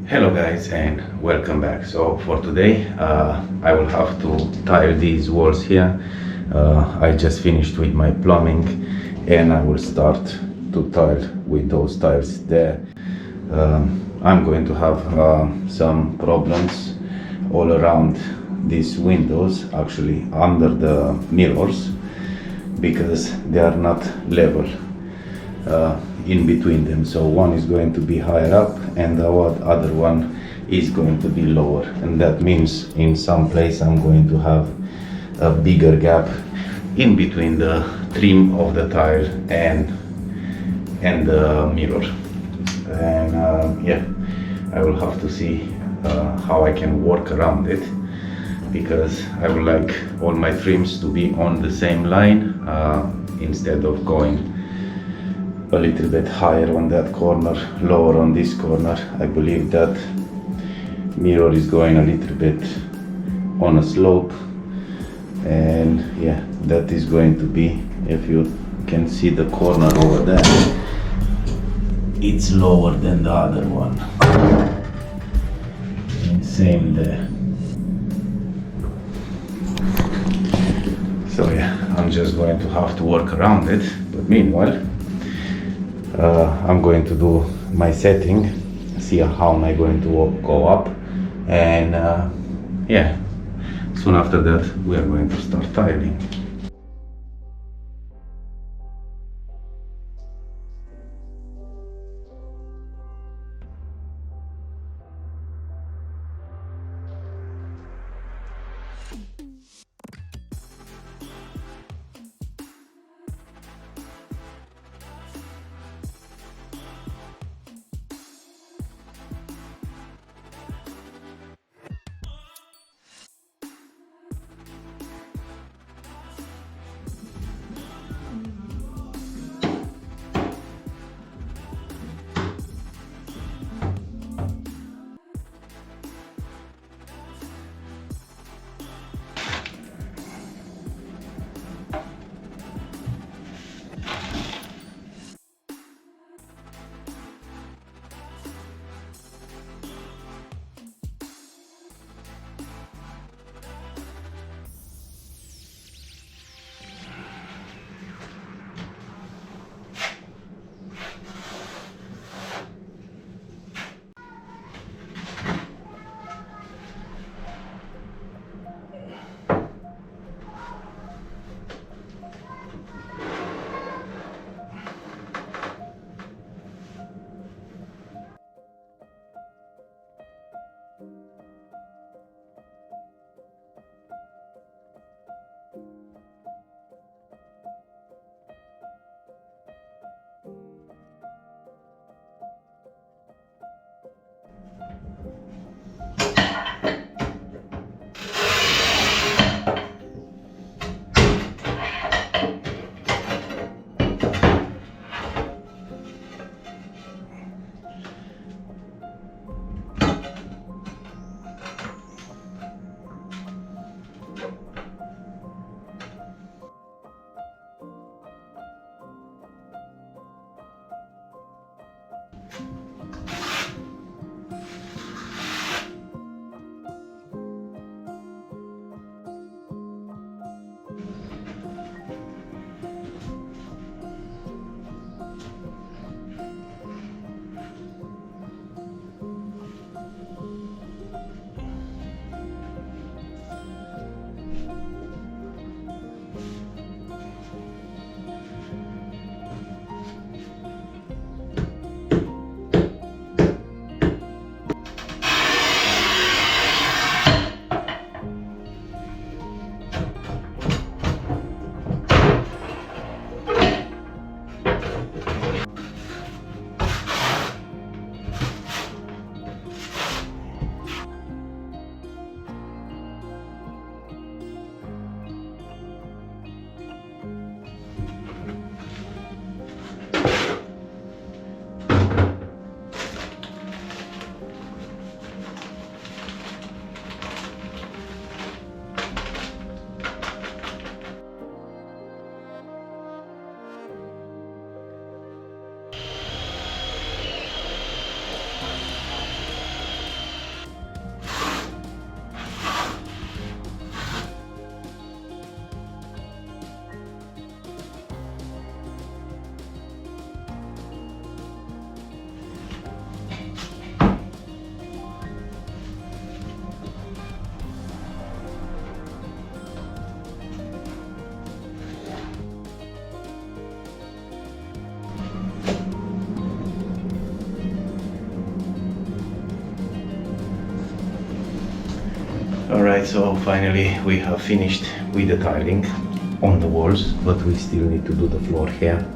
Hello guys and welcome back. So for today I will have to tile these walls here. I just finished with my plumbing and I will start to tile with those tiles there. I'm going to have some problems all around these windows, actually under the mirrors, because they are not level in between them. So one is going to be higher up and the other one is going to be lower, and that means in some place I'm going to have a bigger gap in between the trim of the tile and the mirror. And yeah, I will have to see how I can work around it, because I would like all my trims to be on the same line instead of going a little bit higher on that corner, lower on this corner. I believe that mirror is going a little bit on a slope, and yeah, that is going to be, if you can see the corner over there, it's lower than the other one, and same there. So yeah, I'm just going to have to work around it, but meanwhile I'm going to do my setting, see how am I going to go up, and yeah, soon after that we are going to start tiling. Alright, so finally we have finished with the tiling on the walls, but we still need to do the floor here.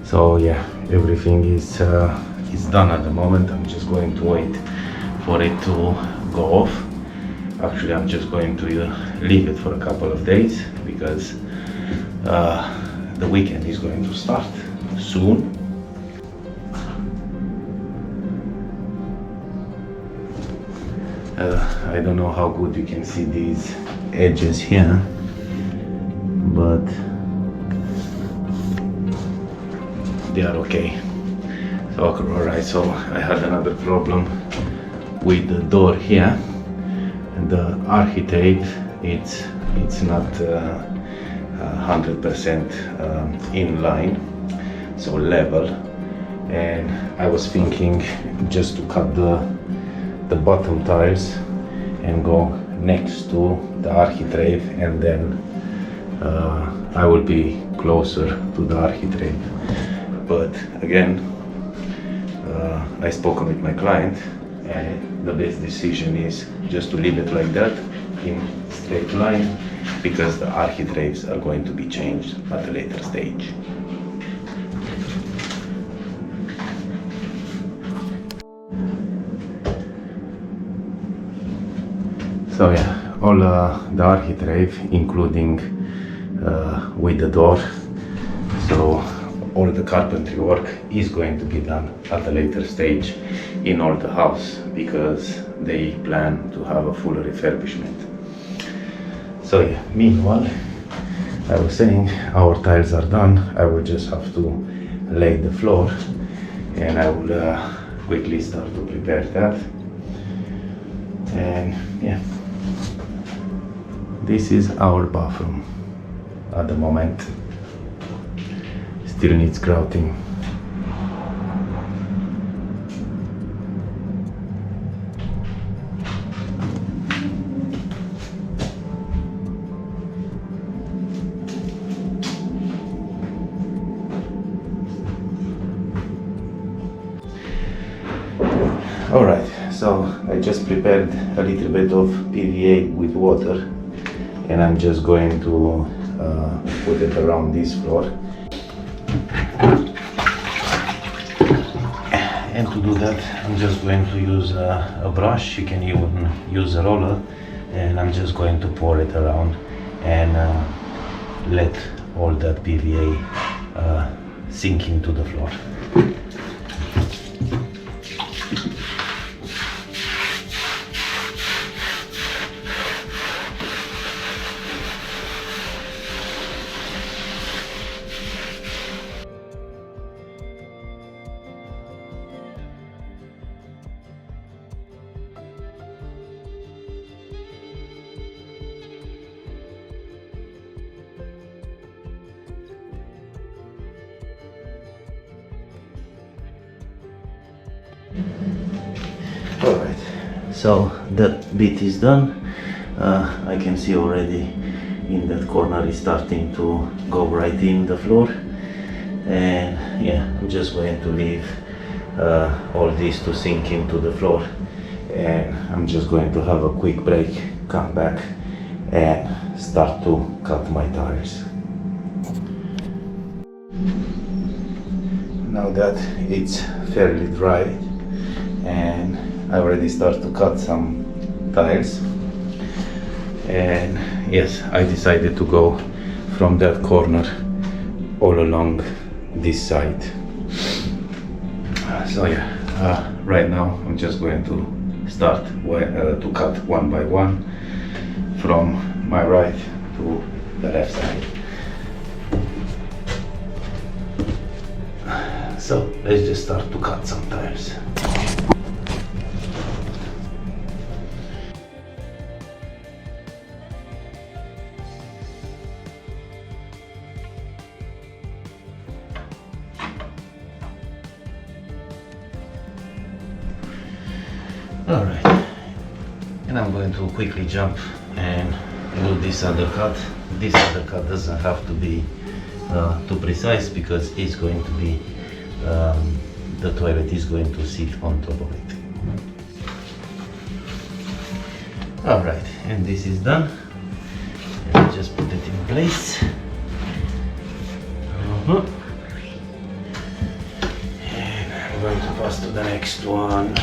So yeah, everything is done at the moment. I'm just going to wait for it to go off. Actually, I'm just going to leave it for a couple of days because the weekend is going to start soon. I don't know how good you can see these edges here, but they are okay. So alright, so I had another problem with the door here, and the architrave it's not 100% in line, so level, and I was thinking just to cut the bottom tiles and go next to the architrave, and then I will be closer to the architrave. But again, I spoken with my client, and the best decision is just to leave it like that in straight line, because the architraves are going to be changed at a later stage. So yeah, all the architrave, including with the door, so all the carpentry work is going to be done at a later stage in all the house, because they plan to have a full refurbishment. So yeah, meanwhile, I was saying our tiles are done. I will just have to lay the floor, and I will quickly start to prepare that. And yeah, this is our bathroom at the moment. Still needs grouting. Alright, so I just prepared a little bit of PVA with water, and I'm just going to put it around this floor. And to do that, I'm just going to use a brush. You can even use a roller, and I'm just going to pour it around and let all that PVA sink into the floor. Alright, so that bit is done. I can see already in that corner is starting to go right in the floor, and yeah, I'm just going to leave all this to sink into the floor, and I'm just going to have a quick break, come back and start to cut my tiles. Now that it's fairly dry, and I already start to cut some tiles, and yes, I decided to go from that corner all along this side. So yeah, right now I'm just going to start to cut one by one from my right to the left side. So let's just start to cut some tiles. Alright, and I'm going to quickly jump and do this other cut. This other cut doesn't have to be too precise, because it's going to be the toilet is going to sit on top of it. All right, and this is done. And just put it in place. And I'm going to pass to the next one.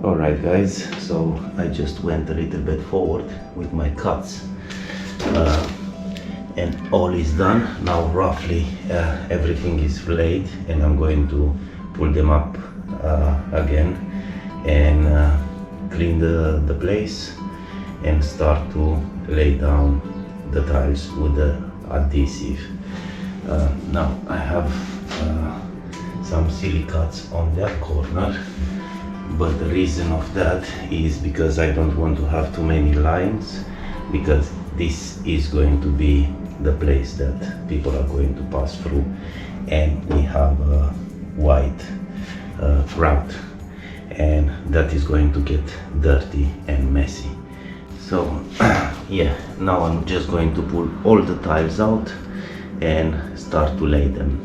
Alright guys, so I just went a little bit forward with my cuts and all is done. Now roughly everything is laid, and I'm going to pull them up again and clean the place and start to lay down the tiles with the adhesive. Now I have some silly cuts on that corner, but the reason of that is because I don't want to have too many lines, because this is going to be the place that people are going to pass through, and we have a wide route, and that is going to get dirty and messy. So yeah, now I'm just going to pull all the tiles out and start to lay them.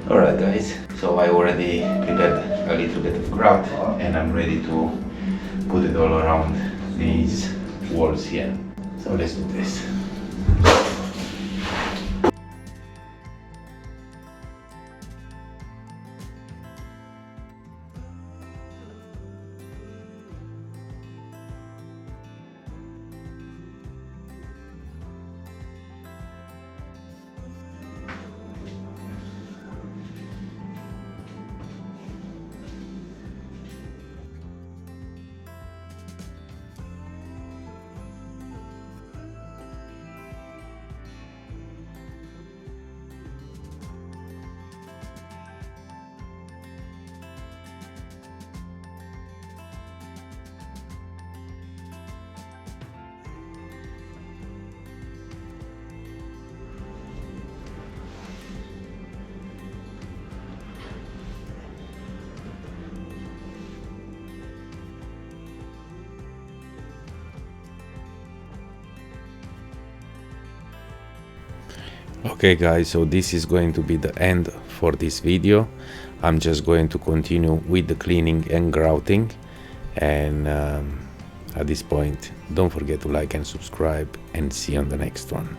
Alright guys, so I already prepared a little bit of grout and I'm ready to put it all around these walls here. So let's do this. Okay guys, so this is going to be the end for this video. I'm just going to continue with the cleaning and grouting, and at this point don't forget to like and subscribe, and see you on the next one.